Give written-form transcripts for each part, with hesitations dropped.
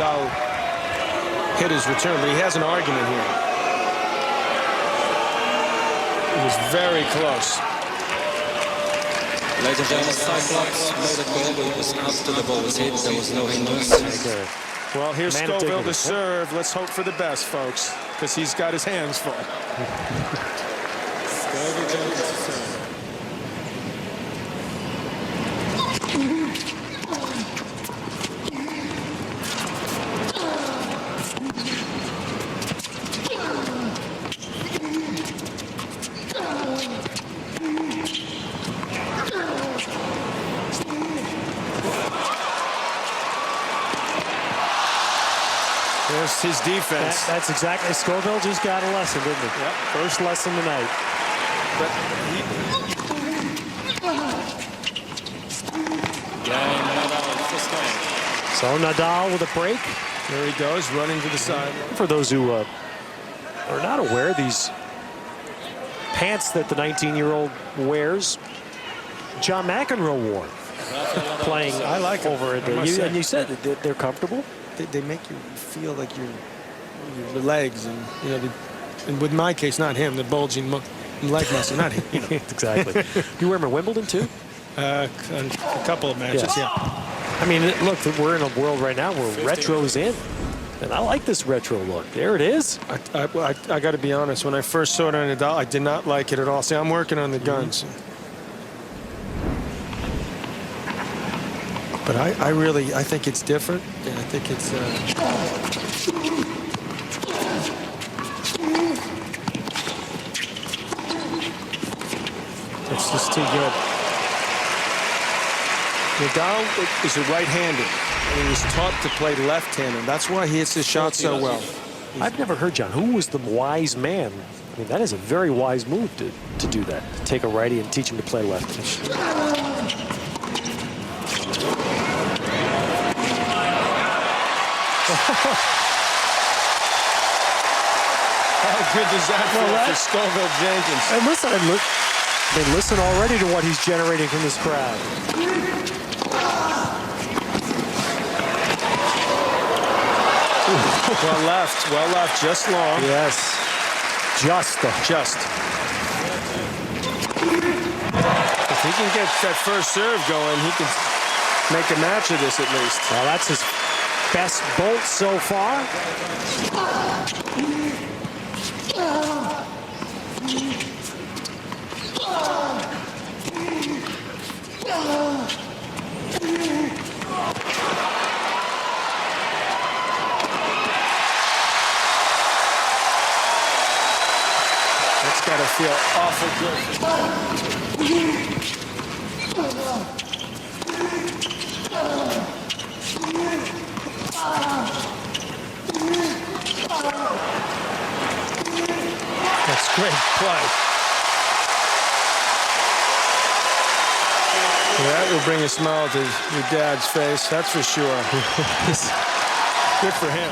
Nadal hit his return, but he has an argument here. It was very close. Ladies and gentlemen, Cyclops made a goal, but it was after the ball was hit. There was no hindrance. Well, here's Scoville to serve. Let's hope for the best, folks, because he's got his hands full. Scoville to serve. There's his defense. That's exactly. Scoville just got a lesson, didn't he? Yep. First lesson tonight. But So Nadal with a break. There he goes, running to the side. For those who are not aware, these pants that the 19-year-old wears, John McEnroe wore, playing I like over it. And you said that they're comfortable. They make you feel like your legs, and you know, and with my case, not him, the bulging leg muscle, not him. You know. Exactly. You wear them at Wimbledon too? A couple of matches, yeah. I mean, look, we're in a world right now where retro's in, and I like this retro look. There it is. I got to be honest. When I first saw it on Nadal, I did not like it at all. See, I'm working on the guns. But I think it's different, and I think it's just too good. Nadal is a right-handed, and he was taught to play left-handed. That's why he hits his shot so well. I've never heard, John, who was the wise man? I mean, that is a very wise move to do that, to take a righty and teach him to play lefty. How good does that feel for Scoville Jenkins? And listen already to what he's generating from this crowd. Well left, just long. Yes, just. If he can get that first serve going, he can make a match of this at least. Well, that's his best bolt so far. That's got to feel awful good. That's great play. That will bring a smile to your dad's face, that's for sure. Good for him.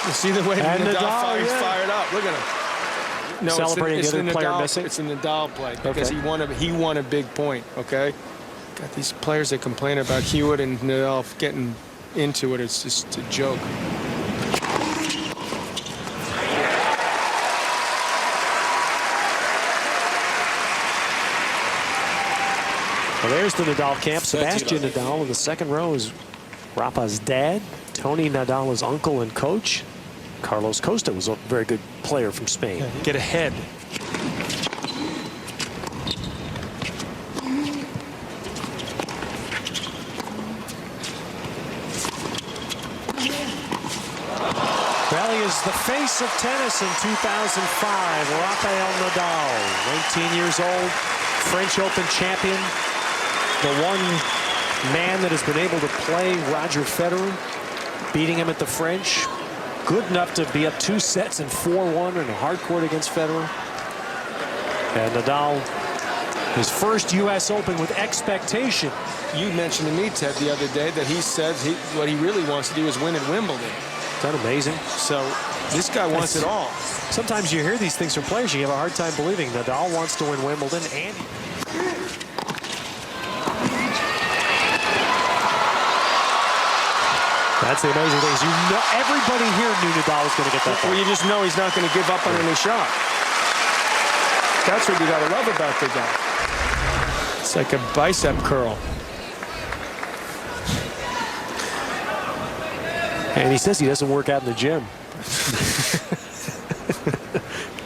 You see the way Nadal is fired up. Look at him. No, celebrating it's the other player missing. It's a Nadal play because he won a big point. Okay, got these players that complain about Hewitt and Nadal getting into it. It's just a joke. Well, there's the Nadal camp. Sebastian Nadal in the second row is Rafa's dad. Tony Nadal's uncle and coach. Carlos Costa was a very good player from Spain. Yeah, get ahead. Well, he is the face of tennis in 2005. Rafael Nadal, 19 years old, French Open champion. The one man that has been able to play Roger Federer, beating him at the French. Good enough to be up 2 sets and 4-1 in a hard court against Federer. And Nadal, his first U.S. Open with expectation. You mentioned to me, Ted, the other day that he said what he really wants to do is win at Wimbledon. Is that amazing? So this guy wants it all. Sometimes you hear these things from players, you have a hard time believing. Nadal wants to win Wimbledon, and that's the amazing thing. You know, everybody here knew Nadal was going to get that. Well, you just know he's not going to give up on any shot. That's what you got to love about the guy. It's like a bicep curl. And he says he doesn't work out in the gym.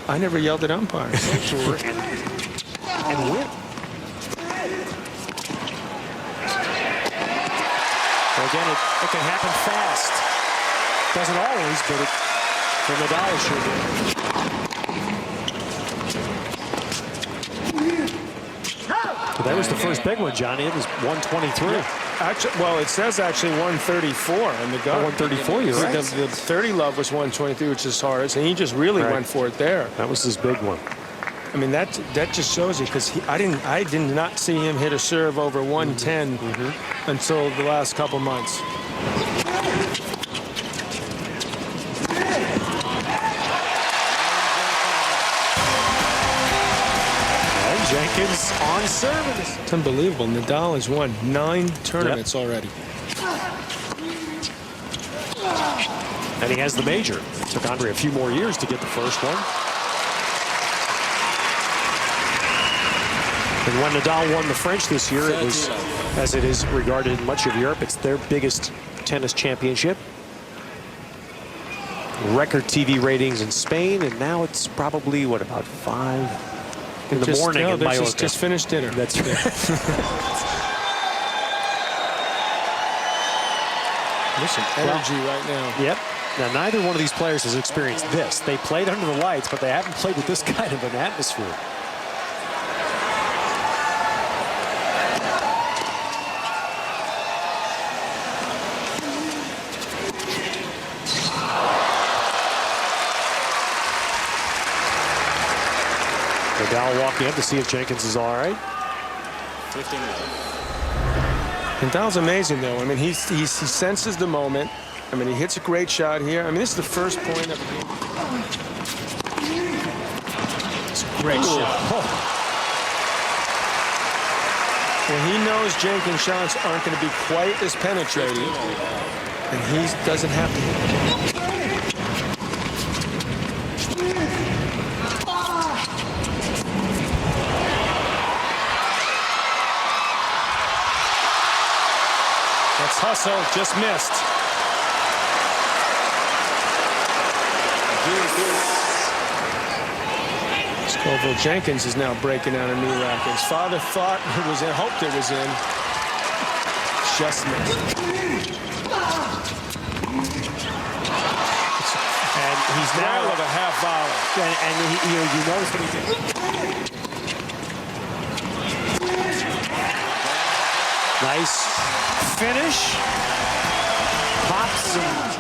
I never yelled at umpires. Sure. And win. Again, it can happen fast. Doesn't always, but it, for Nadal, it sure did. That was the first big one, Johnny. It was 123. Yeah. Actually, well, it says actually 134 in the gun. 134, you're right. The 30 love was 123, which is hardest, and he just really went for it there. That was his big one. I mean, that just shows you, because I did not see him hit a serve over 110 until the last couple months. And Jenkins on service. It's unbelievable. Nadal has won 9 tournaments already. And he has the major. It took Andre a few more years to get the first one. And when Nadal won the French this year, it was, as it is regarded in much of Europe, it's their biggest tennis championship. Record TV ratings in Spain, and now it's probably, what, about 5 in the morning in Mallorca. Just finished dinner. That's right. There's some energy right now. Yep. Now, neither one of these players has experienced this. They played under the lights, but they haven't played with this kind of an atmosphere. Nadal walking up to see if Jenkins is all right. 15 Nadal's amazing, though. I mean, he senses the moment. I mean, he hits a great shot here. I mean, this is the first point of the game. It's a great shot. When he knows Jenkins' shots aren't going to be quite as penetrating, and he doesn't have to hit. That's hustle, just missed. Scoville Jenkins is now breaking out a new racket. His father thought it was in, hoped it was in. Just missed. And he's now of a half volley. And you notice what he did. Nice finish. Pops and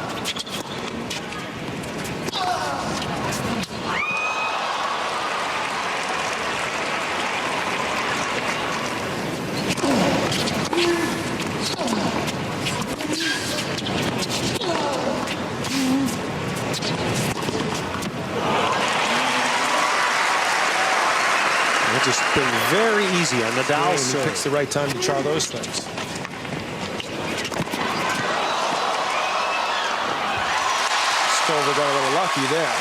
just been very easy on Nadal's serve. He picks the right time to try those things. Scoville got a little lucky there.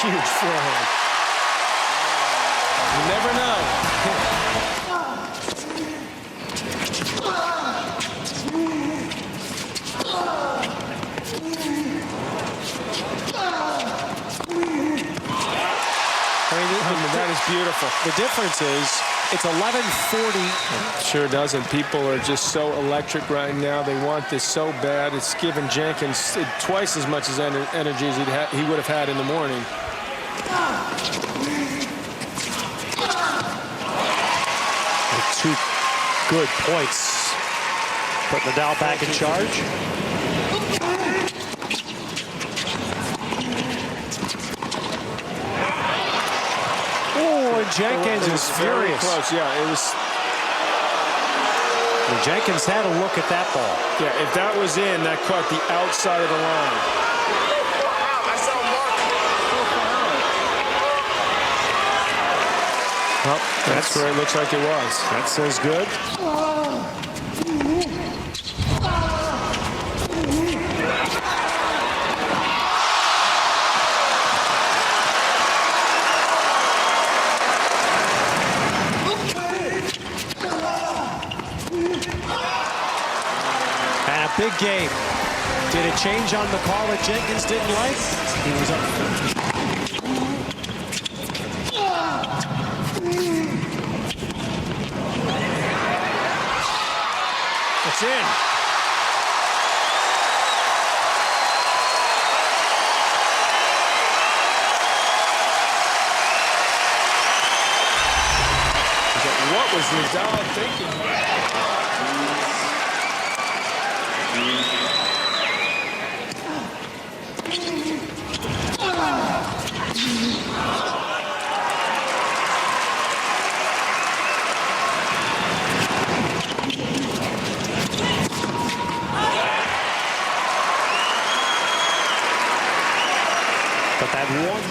Huge forehand. You never know. That is beautiful. The difference is it's 11:40. Sure doesn't. People are just so electric right now. They want this so bad. It's given Jenkins twice as much as energy as he would have had in the morning. Two good points. Put Nadal back in charge. Jenkins is very furious. close. Yeah, it was. And Jenkins had a look at that ball. Yeah, if that was in, that caught the outside of the line. Well, that's where it looks like it was. That says good. And a big game. Did it change on the call that Jenkins didn't like? He was up. It's in. What was Nadal thinking? But that one.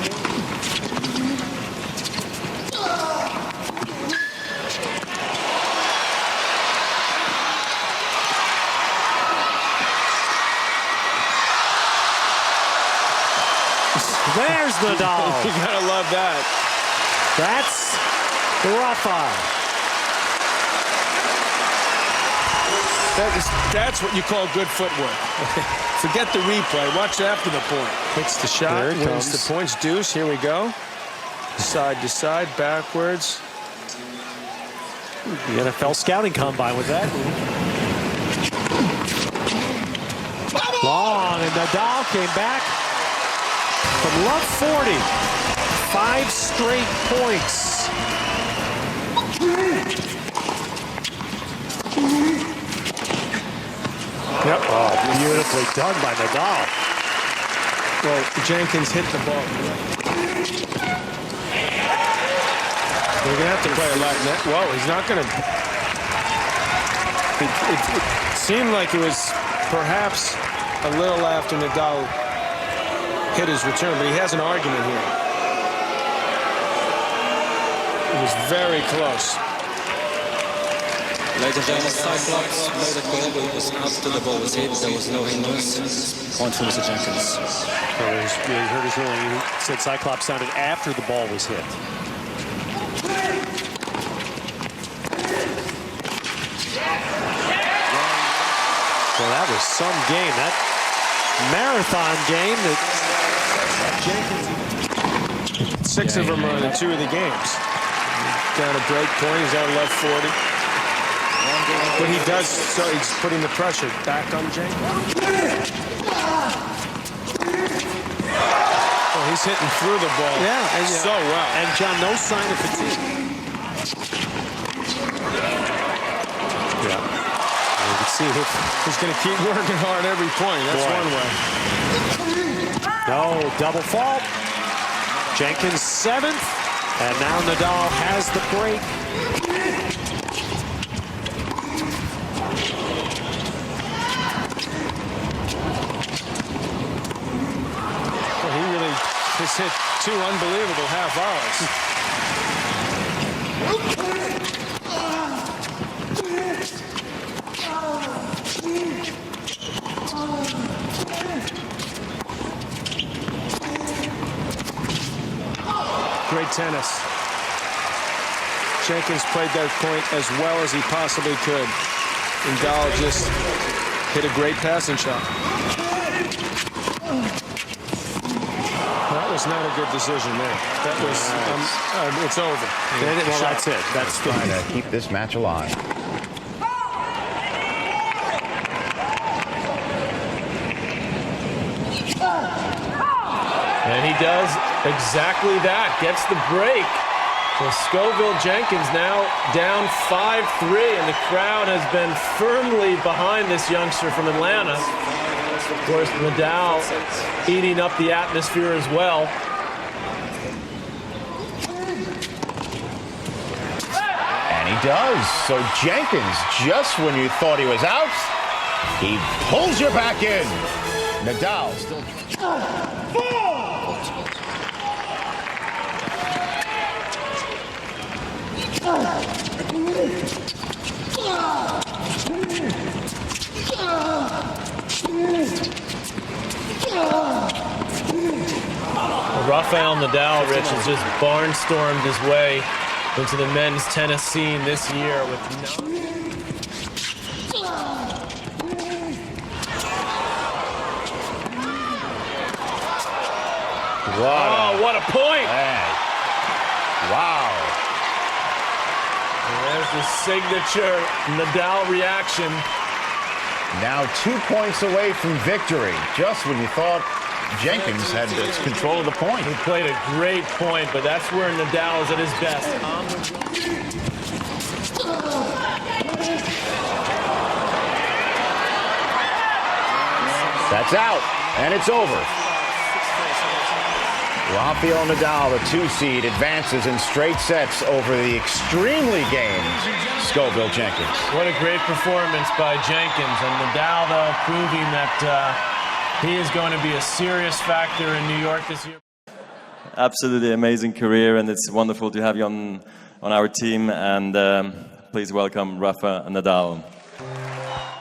There's Nadal. You gotta love that. That's Rafa. That's what you call good footwork. Forget the replay. Watch after the point. Hits the shot, There it wins comes. the points. Deuce, here we go. Side to side, backwards. The NFL scouting combine with that. Long, and Nadal came back from love 40. 5 straight points. Yep. Oh, beautifully done by Nadal. Well, Jenkins hit the ball. They're going to have to play a lot net. Whoa, he's not going to. It seemed like it was perhaps a little after Nadal hit his return, but he has an argument here. It was very close. Ladies and gentlemen, Cyclops made a call, but it was after the ball was hit. There was no hindrance. Point for Mr. Jenkins. So you heard his ruling. He said Cyclops sounded after the ball was hit. Well, that was some game. That marathon game that Jenkins. 6 of them are in 2 of the games. Down a break point, he's out left 40. But he does, so he's putting the pressure back on Jenkins. Oh, he's hitting through the ball. Yeah, and so well. And John, no sign of fatigue. Yeah. You can see it. He's going to keep working hard every point. That's Boy. one way. No double fault. Jenkins 7th, and now Nadal has the break. Well, he really has hit 2 unbelievable half hours. Great tennis. Jenkins played that point as well as he possibly could. And Nadal just hit a great passing shot. That was not a good decision there. That was, it's over. Well, that's it. That's trying to keep this match alive. And he does exactly that. Gets the break. So Scoville Jenkins now down 5-3, and the crowd has been firmly behind this youngster from Atlanta. Of course, Nadal eating up the atmosphere as well. does. So Jenkins, just when you thought he was out, he pulls you back in. Nadal still... Rafael Nadal, Rich, has just barnstormed his way into the men's tennis scene this year with what a point! Hey. Wow. And there's the signature Nadal reaction. Now 2 points away from victory, just when you thought Jenkins had control of the point. He played a great point, but that's where Nadal is at his best. That's out, and it's over. Rafael Nadal, the 2-seed, advances in straight sets over the extremely game Scoville Jenkins. What a great performance by Jenkins, and Nadal, though, proving that he is going to be a serious factor in New York this year. Absolutely amazing career, and it's wonderful to have you on our team. And please welcome Rafa Nadal.